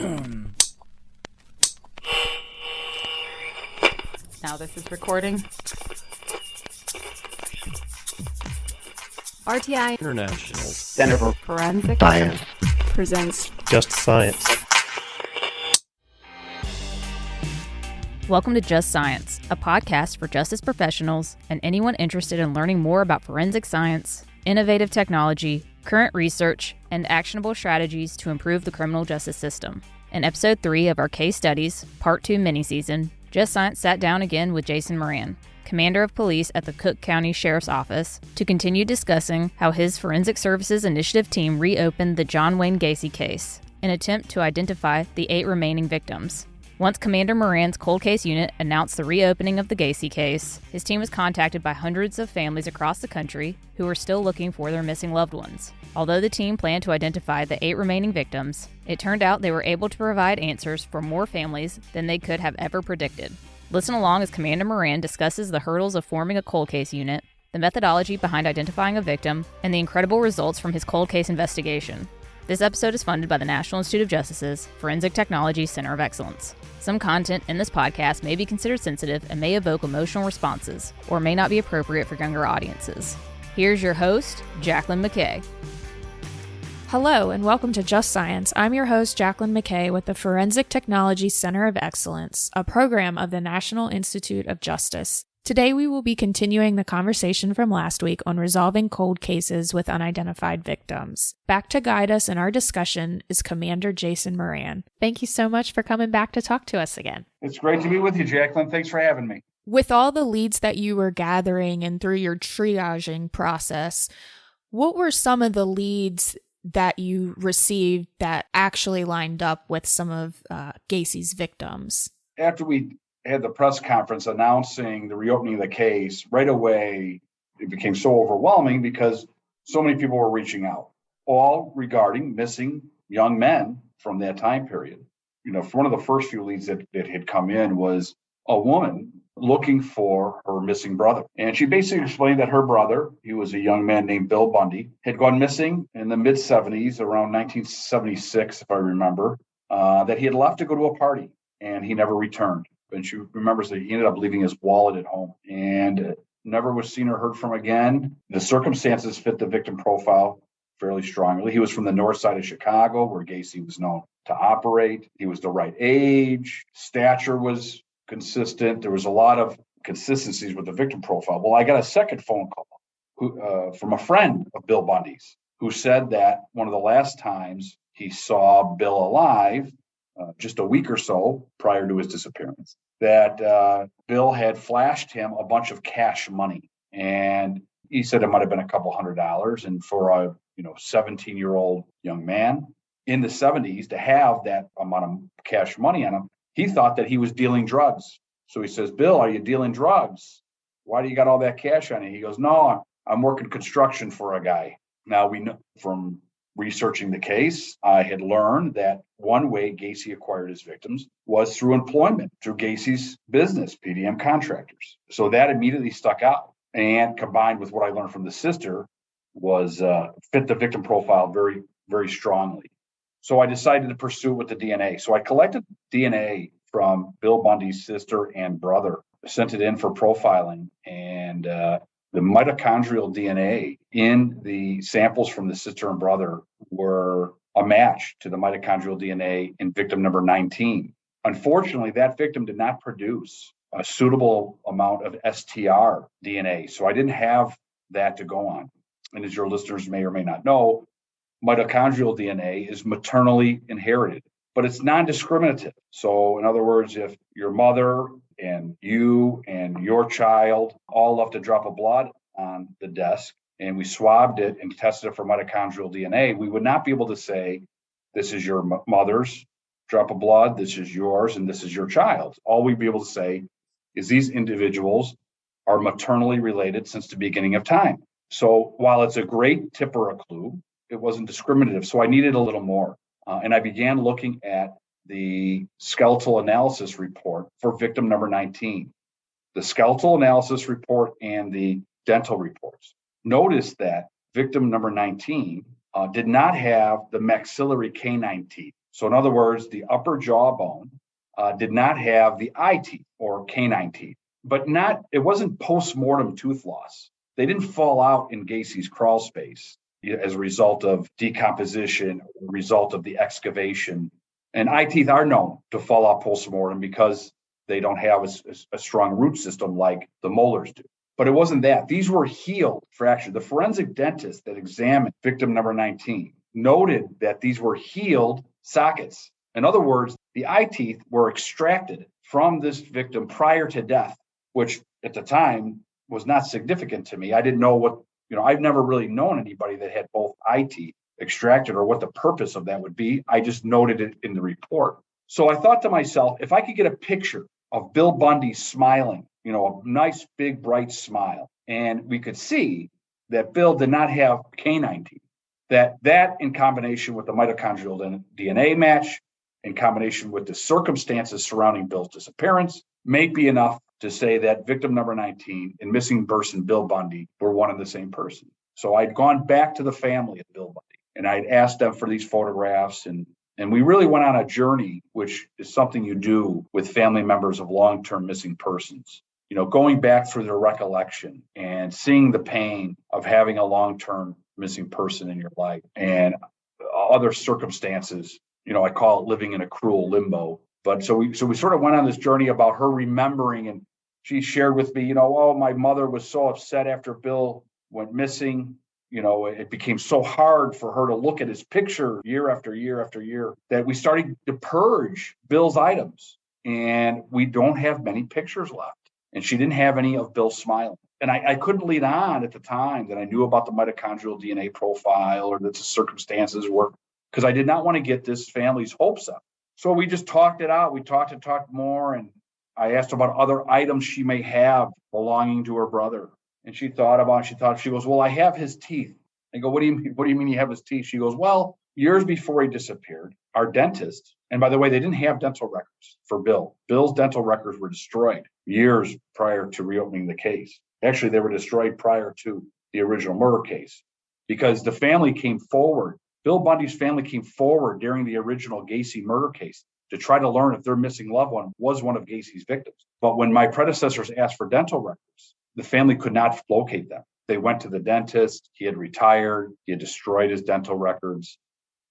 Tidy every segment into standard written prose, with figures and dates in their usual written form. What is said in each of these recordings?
Now this is recording. RTI International Center for Forensic Science presents Just Science. Welcome to Just Science, a podcast for justice professionals and anyone interested in learning more about forensic science, innovative technology, current research, and actionable strategies to improve the criminal justice system. In episode 3 of our case studies, part 2 mini-season, Just Science sat down again with Jason Moran, Commander of Police at the Cook County Sheriff's Office, to continue discussing how his Forensic Services Initiative team reopened the John Wayne Gacy case, in an attempt to identify the 8 remaining victims. Once Commander Moran's cold case unit announced the reopening of the Gacy case, his team was contacted by hundreds of families across the country who were still looking for their missing loved ones. Although the team planned to identify the 8 remaining victims, it turned out they were able to provide answers for more families than they could have ever predicted. Listen along as Commander Moran discusses the hurdles of forming a cold case unit, the methodology behind identifying a victim, and the incredible results from his cold case investigation. This episode is funded by the National Institute of Justice's Forensic Technology Center of Excellence. Some content in this podcast may be considered sensitive and may evoke emotional responses, or may not be appropriate for younger audiences. Here's your host, Jacqueline McKay. Hello, and welcome to Just Science. I'm your host, Jacqueline McKay, with the Forensic Technology Center of Excellence, a program of the National Institute of Justice. Today, we will be continuing the conversation from last week on resolving cold cases with unidentified victims. Back to guide us in our discussion is Commander Jason Moran. Thank you so much for coming back to talk to us again. It's great to be with you, Jacqueline. Thanks for having me. With all the leads that you were gathering and through your triaging process, what were some of the leads that you received that actually lined up with some of Gacy's victims? After we had the press conference announcing the reopening of the case, right away it became so overwhelming because so many people were reaching out, all regarding missing young men from that time period. You know, one of the first few leads that had come in was a woman looking for her missing brother. And she basically explained that her brother, he was a young man named Bill Bundy, had gone missing in the mid-70s, around 1976, if I remember, that he had left to go to a party and he never returned. And she remembers that he ended up leaving his wallet at home and never was seen or heard from again. The circumstances fit the victim profile fairly strongly. He was from the north side of Chicago, where Gacy was known to operate. He was the right age. Stature was consistent. There was a lot of consistencies with the victim profile. Well, I got a second phone call from a friend of Bill Bundy's who said that one of the last times he saw Bill alive, just a week or so prior to his disappearance, that Bill had flashed him a bunch of cash money. And he said it might have been a couple $100. And for a 17-year-old young man in the 70s to have that amount of cash money on him, he thought that he was dealing drugs. So he says, "Bill, are you dealing drugs? Why do you got all that cash on you?" He goes, "No, I'm working construction for a guy." Now, we know from researching the case, I had learned that one way Gacy acquired his victims was through employment, through Gacy's business, PDM Contractors. So that immediately stuck out. And combined with what I learned from the sister was fit the victim profile very, very strongly. So I decided to pursue with the DNA. So I collected DNA from Bill Bundy's sister and brother, sent it in for profiling, and the mitochondrial DNA in the samples from the sister and brother were a match to the mitochondrial DNA in victim number 19. Unfortunately, that victim did not produce a suitable amount of STR DNA, so I didn't have that to go on. And as your listeners may or may not know, mitochondrial DNA is maternally inherited, but it's non-discriminative. So in other words, if your mother and you and your child all left a drop of blood on the desk and we swabbed it and tested it for mitochondrial DNA, we would not be able to say, this is your mother's drop of blood, this is yours, and this is your child. All we'd be able to say is these individuals are maternally related since the beginning of time. So while it's a great tip or a clue, it wasn't discriminative. So I needed a little more. And I began looking at the skeletal analysis report for victim number 19, the skeletal analysis report and the dental reports. Notice that victim number 19 did not have the maxillary canine teeth So in other words, the upper jawbone did not have the eye teeth or canine teeth, but it wasn't post-mortem tooth loss. They didn't fall out in Gacy's crawl space as a result of decomposition, or a result of the excavation. And eye teeth are known to fall out post-mortem because they don't have a strong root system like the molars do. But it wasn't that. These were healed fractures. The forensic dentist that examined victim number 19 noted that these were healed sockets. In other words, the eye teeth were extracted from this victim prior to death, which at the time was not significant to me. I didn't know I've never really known anybody that had both eye teeth extracted or what the purpose of that would be. I just noted it in the report. So I thought to myself, if I could get a picture of Bill Bundy smiling, a nice, big, bright smile, and we could see that Bill did not have canine teeth, that in combination with the mitochondrial DNA match, in combination with the circumstances surrounding Bill's disappearance, may be enough to say that victim number 19 and missing person Bill Bundy were one and the same person. So I'd gone back to the family of Bill Bundy and I'd asked them for these photographs, and we really went on a journey, which is something you do with family members of long-term missing persons. Going back through their recollection and seeing the pain of having a long-term missing person in your life and other circumstances. I call it living in a cruel limbo. But so we sort of went on this journey about her remembering, and she shared with me, my mother was so upset after Bill went missing. It became so hard for her to look at his picture year after year after year that we started to purge Bill's items, and we don't have many pictures left. And she didn't have any of Bill smiling. And I couldn't lead on at the time that I knew about the mitochondrial DNA profile or that the circumstances were, because I did not want to get this family's hopes up. So we just talked it out. We talked more. And I asked about other items she may have belonging to her brother. And she thought about it. She goes, well, I have his teeth. I go, what do you mean you have his teeth? She goes, well, years before he disappeared, our dentist, and by the way, they didn't have dental records for Bill. Bill's dental records were destroyed years prior to reopening the case. Actually, they were destroyed prior to the original murder case because the family came forward. Bill Bundy's family came forward during the original Gacy murder case to try to learn if their missing loved one was one of Gacy's victims. But when my predecessors asked for dental records, the family could not locate them. They went to the dentist. He had retired. He had destroyed his dental records.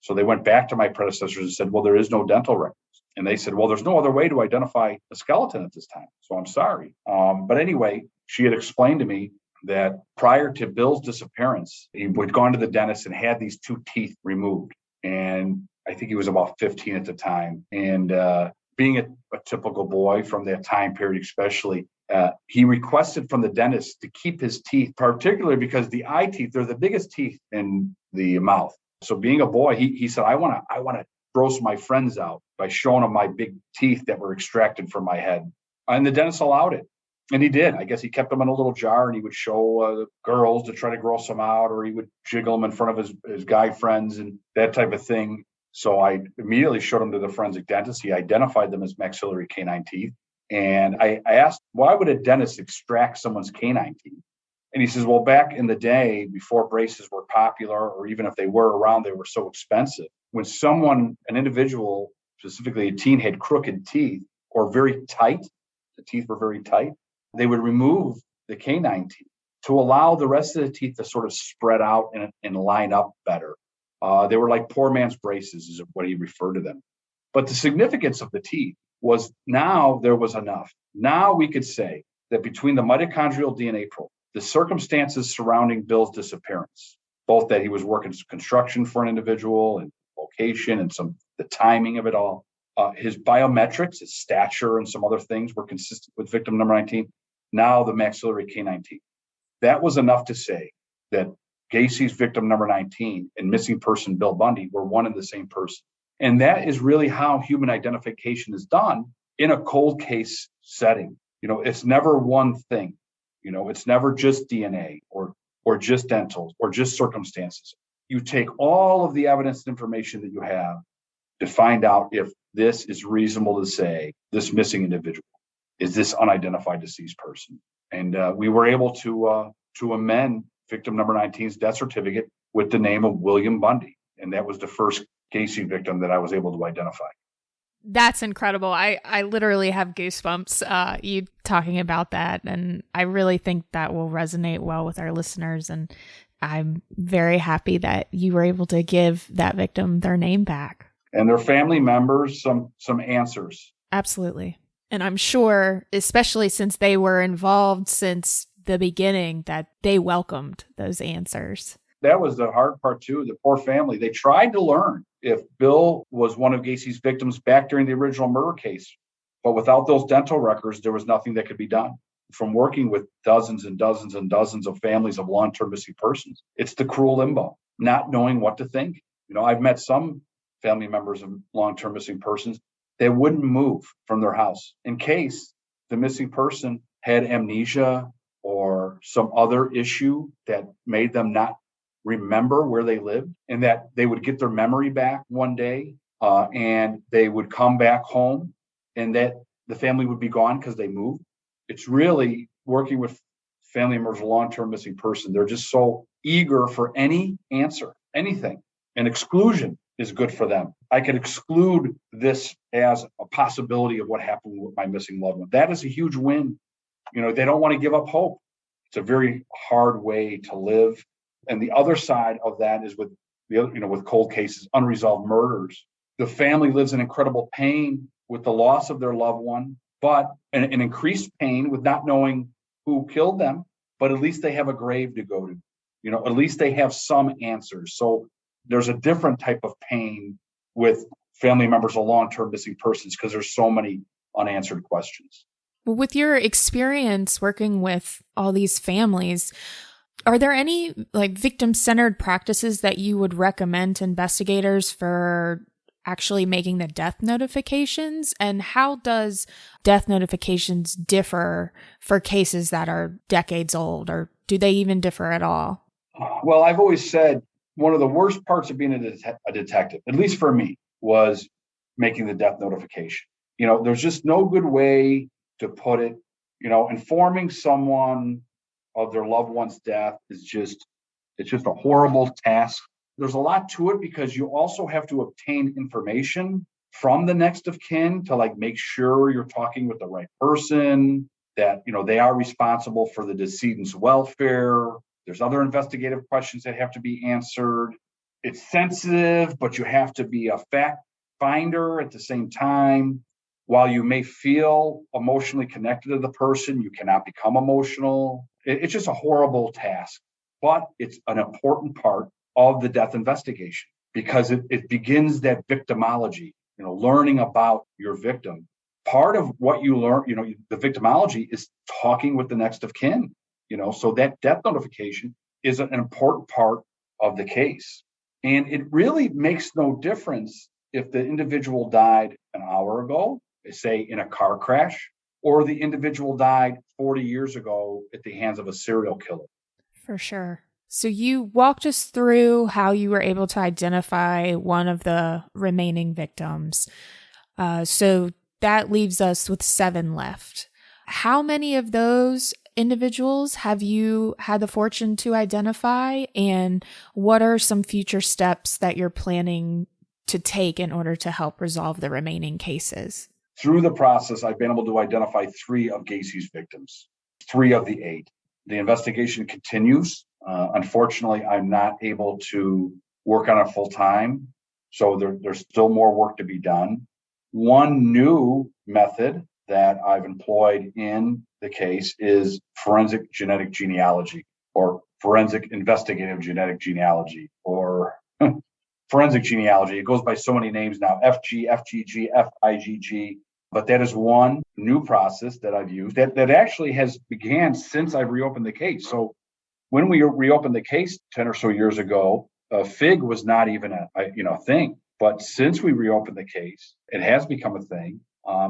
So they went back to my predecessors and said, well, there is no dental records. And they said, well, there's no other way to identify a skeleton at this time. So I'm sorry. But anyway, she had explained to me that prior to Bill's disappearance, he had gone to the dentist and had these two teeth removed. And I think he was about 15 at the time. And being a typical boy from that time period, especially, he requested from the dentist to keep his teeth, particularly because the eye teeth, they're the biggest teeth in the mouth. So being a boy, he said, I want to gross my friends out by showing them my big teeth that were extracted from my head. And the dentist allowed it. And he did. I guess he kept them in a little jar and he would show girls to try to gross them out, or he would jiggle them in front of his guy friends and that type of thing. So I immediately showed them to the forensic dentist. He identified them as maxillary canine teeth. And I asked, why would a dentist extract someone's canine teeth? And he says, well, back in the day, before braces were popular, or even if they were around, they were so expensive. When an individual, specifically a teen, had crooked teeth or very tight, the teeth were very tight, they would remove the canine teeth to allow the rest of the teeth to sort of spread out and line up better. They were like poor man's braces, is what he referred to them. But the significance of the teeth was now there was enough. Now we could say that between the mitochondrial DNA profile, the circumstances surrounding Bill's disappearance, both that he was working construction for an individual and location and the timing of it all, his biometrics, his stature and some other things were consistent with victim number 19. Now the maxillary canine teeth. That was enough to say that Gacy's victim number 19 and missing person Bill Bundy were one and the same person. And that is really how human identification is done in a cold case setting. It's never one thing. It's never just DNA or just dental or just circumstances. You take all of the evidence and information that you have to find out if this is reasonable to say this missing individual is this unidentified deceased person. And we were able to amend victim number 19's death certificate with the name of William Bundy. And that was the first Gacy victim that I was able to identify. That's incredible. I literally have goosebumps you talking about that. And I really think that will resonate well with our listeners. And I'm very happy that you were able to give that victim their name back. And their family members some answers. Absolutely. And I'm sure, especially since they were involved since the beginning, that they welcomed those answers. That was the hard part too. The poor family, they tried to learn if Bill was one of Gacy's victims back during the original murder case. But without those dental records, there was nothing that could be done. From working with dozens and dozens and dozens of families of long-term missing persons, it's the cruel limbo, not knowing what to think. I've met some family members of long-term missing persons. They wouldn't move from their house in case the missing person had amnesia or some other issue that made them not remember where they lived, and that they would get their memory back one day and they would come back home and that the family would be gone because they moved. It's really working with family members of long-term missing person. They're just so eager for any answer, anything. And exclusion is good for them. I could exclude this as a possibility of what happened with my missing loved one. That is a huge win. They don't want to give up hope. It's a very hard way to live. And the other side of that is with with cold cases, unresolved murders. The family lives in incredible pain with the loss of their loved one, but an increased pain with not knowing who killed them. But at least they have a grave to go to. At least they have some answers. So there's a different type of pain with family members of long-term missing persons because there's so many unanswered questions. With your experience working with all these families, are there any victim-centered practices that you would recommend to investigators for actually making the death notifications? And how does death notifications differ for cases that are decades old, or do they even differ at all? Well, I've always said one of the worst parts of being a detective, at least for me, was making the death notification. There's just no good way to put it. Informing someone of their loved one's death is just a horrible task. There's a lot to it because you also have to obtain information from the next of kin to make sure you're talking with the right person, that they are responsible for the decedent's welfare. There's other investigative questions that have to be answered. It's sensitive, but you have to be a fact finder at the same time. While you may feel emotionally connected to the person, you cannot become emotional. It's just a horrible task, but it's an important part of the death investigation because it begins that victimology, learning about your victim. Part of what you learn, the victimology is talking with the next of kin, so that death notification is an important part of the case. And it really makes no difference if the individual died an hour ago, say in a car crash, or the individual died 40 years ago at the hands of a serial killer. For sure. So you walked us through how you were able to identify one of the remaining victims. So that leaves us with 7 left. How many of those individuals have you had the fortune to identify? And what are some future steps that you're planning to take in order to help resolve the remaining cases? Through the process, I've been able to identify 3 of Gacy's victims, 3 of the 8. The investigation continues. Unfortunately, I'm not able to work on it full time, so there's still more work to be done. One new method that I've employed in the case is forensic genetic genealogy, or forensic investigative genetic genealogy, or forensic genealogy. It goes by so many names now, FG, FGG, FIGG. But that is one new process that I've used that actually has began since I've reopened the case. So when we reopened the case 10 or so years ago, FIG was not even a thing. But since we reopened the case, it has become a thing.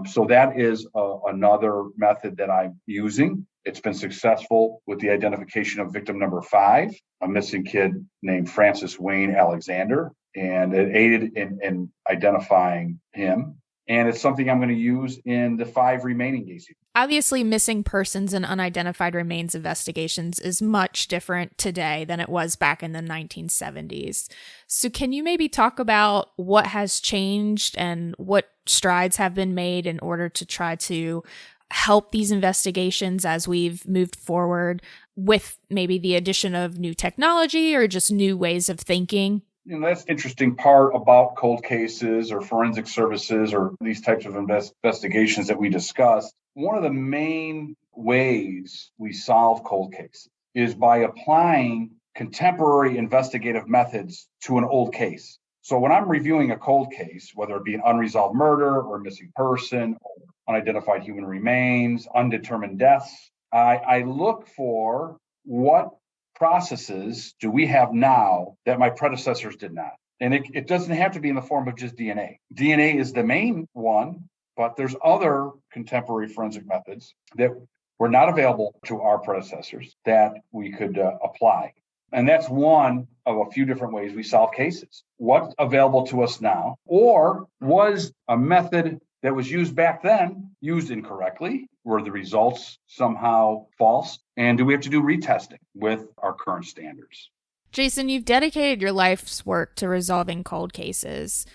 So that is another method that I'm using. It's been successful with the identification of victim number 5, a missing kid named Francis Wayne Alexander, and it aided in identifying him. And it's something I'm going to use in the 5 remaining Gacy. Obviously, missing persons and unidentified remains investigations is much different today than it was back in the 1970s. So can you maybe talk about what has changed and what strides have been made in order to try to help these investigations as we've moved forward with maybe the addition of new technology or just new ways of thinking? That's the interesting part about cold cases or forensic services or these types of investigations that we discussed. One of the main ways we solve cold cases is by applying contemporary investigative methods to an old case. So when I'm reviewing a cold case, whether it be an unresolved murder or a missing person, or unidentified human remains, undetermined deaths, I look for what processes do we have now that my predecessors did not? And it doesn't have to be in the form of just DNA. DNA is the main one, but there's other contemporary forensic methods that were not available to our predecessors that we could apply. And that's one of a few different ways we solve cases. What's available to us now? Or was a method that was used back then used incorrectly? Were the results somehow false? And do we have to do retesting with our current standards? Jason, you've dedicated your life's work to resolving cold cases.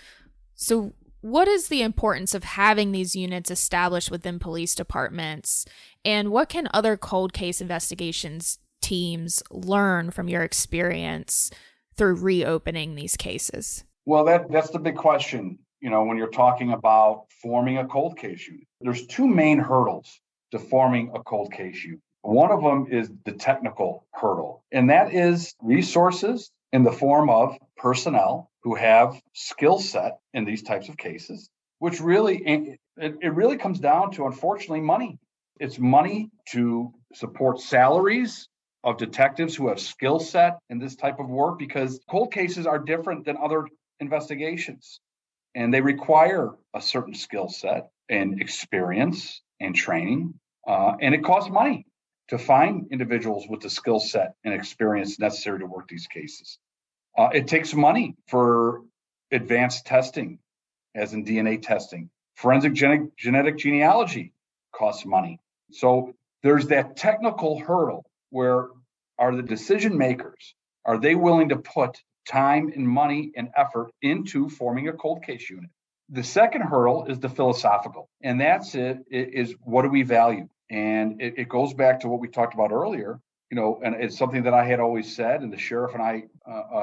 So what is the importance of having these units established within police departments? And what can other cold case investigations teams learn from your experience through reopening these cases? Well, that's the big question. When you're talking about forming a cold case unit, there's 2 main hurdles to forming a cold case unit. One of them is the technical hurdle, and that is resources in the form of personnel who have skill set in these types of cases, which really, it really comes down to, unfortunately, money. It's money to support salaries of detectives who have skill set in this type of work, because cold cases are different than other investigations. And they require a certain skill set and experience and training. And it costs money to find individuals with the skill set and experience necessary to work these cases. It takes money for advanced testing, as in DNA testing. Forensic genetic genealogy costs money. So there's that technical hurdle where are the decision makers, are they willing to put time and money and effort into forming a cold case unit? The second hurdle is the philosophical, and that's it is what do we value? And it goes back to what we talked about earlier, and it's something that I had always said, and the sheriff and I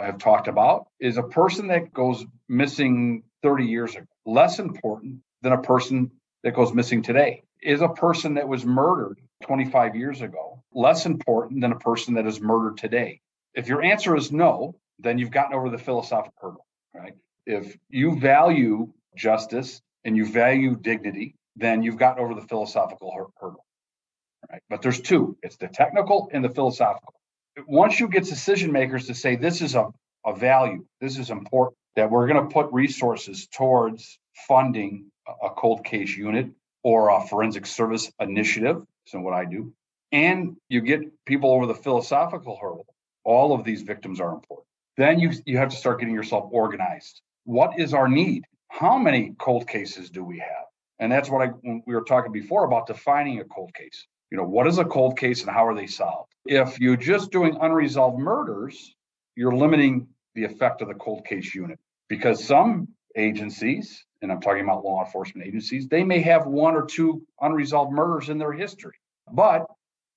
have talked about, is a person that goes missing 30 years ago less important than a person that goes missing today? Is a person that was murdered 25 years ago less important than a person that is murdered today? If your answer is no, then you've gotten over the philosophical hurdle, right? If you value justice and you value dignity, then you've gotten over the philosophical hurdle, right? But there's 2. It's the technical and the philosophical. Once you get decision makers to say this is a value, this is important, that we're going to put resources towards funding a cold case unit or a forensic service initiative, so what I do, and you get people over the philosophical hurdle, all of these victims are important. Then you have to start getting yourself organized. What is our need? How many cold cases do we have? And that's when we were talking before about defining a cold case. What is a cold case and how are they solved? If you're just doing unresolved murders, you're limiting the effect of the cold case unit, because some agencies, and I'm talking about law enforcement agencies, they may have 1 or 2 unresolved murders in their history, but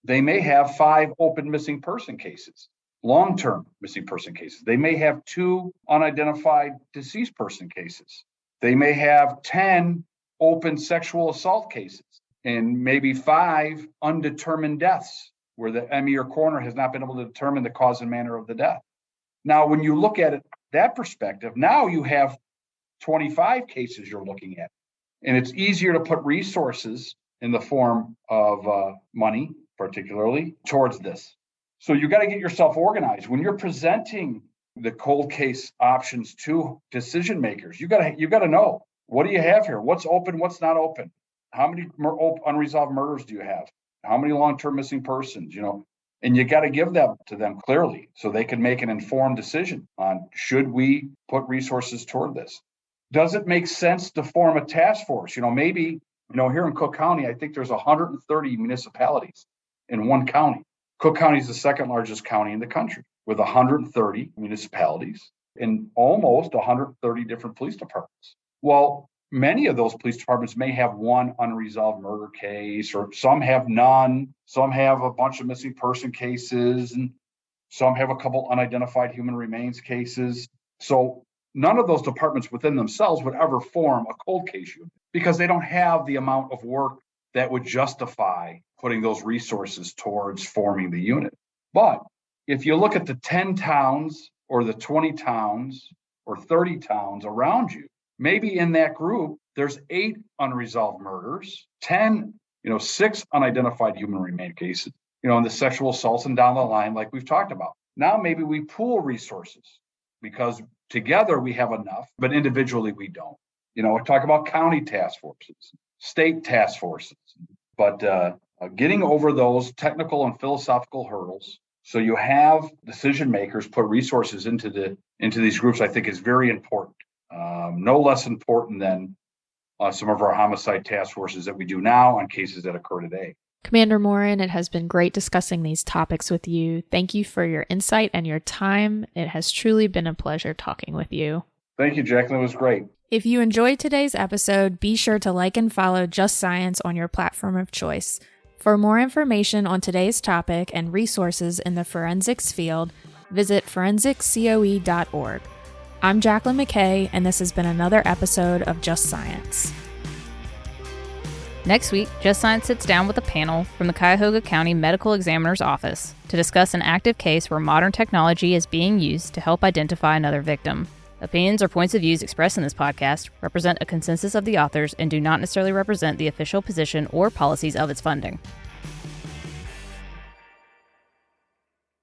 they may have 5 open missing person cases. Long-term missing person cases. They may have 2 unidentified deceased person cases. They may have 10 open sexual assault cases and maybe 5 undetermined deaths where the ME or coroner has not been able to determine the cause and manner of the death. Now, when you look at it that perspective, now you have 25 cases you're looking at, and it's easier to put resources in the form of money, particularly, towards this. So you got to get yourself organized. When you're presenting the cold case options to decision makers, you got to know, what do you have here? What's open? What's not open? How many unresolved murders do you have? How many long-term missing persons? And you got to give that to them clearly so they can make an informed decision on should we put resources toward this. Does it make sense to form a task force? Maybe, here in Cook County, I think there's 130 municipalities in one county. Cook County is the second largest county in the country with 130 municipalities and almost 130 different police departments. Well, many of those police departments may have one unresolved murder case, or some have none. Some have a bunch of missing person cases, and some have a couple unidentified human remains cases. So none of those departments within themselves would ever form a cold case unit because they don't have the amount of work that would justify putting those resources towards forming the unit. But if you look at the 10 towns or the 20 towns or 30 towns around you, maybe in that group, there's 8 unresolved murders, 6 unidentified human remain cases, and the sexual assaults and down the line, like we've talked about. Now maybe we pool resources because together we have enough, but individually we don't. We talk about county task forces, state task forces, but getting over those technical and philosophical hurdles so you have decision makers put resources into these groups, I think is very important. No less important than some of our homicide task forces that we do now on cases that occur today. Commander Moran, it has been great discussing these topics with you. Thank you for your insight and your time. It has truly been a pleasure talking with you. Thank you, Jacqueline. It was great. If you enjoyed today's episode, be sure to like and follow Just Science on your platform of choice. For more information on today's topic and resources in the forensics field, visit forensiccoe.org. I'm Jacqueline McKay, and this has been another episode of Just Science. Next week, Just Science sits down with a panel from the Cuyahoga County Medical Examiner's Office to discuss an active case where modern technology is being used to help identify another victim. Opinions or points of views expressed in this podcast represent a consensus of the authors and do not necessarily represent the official position or policies of its funding.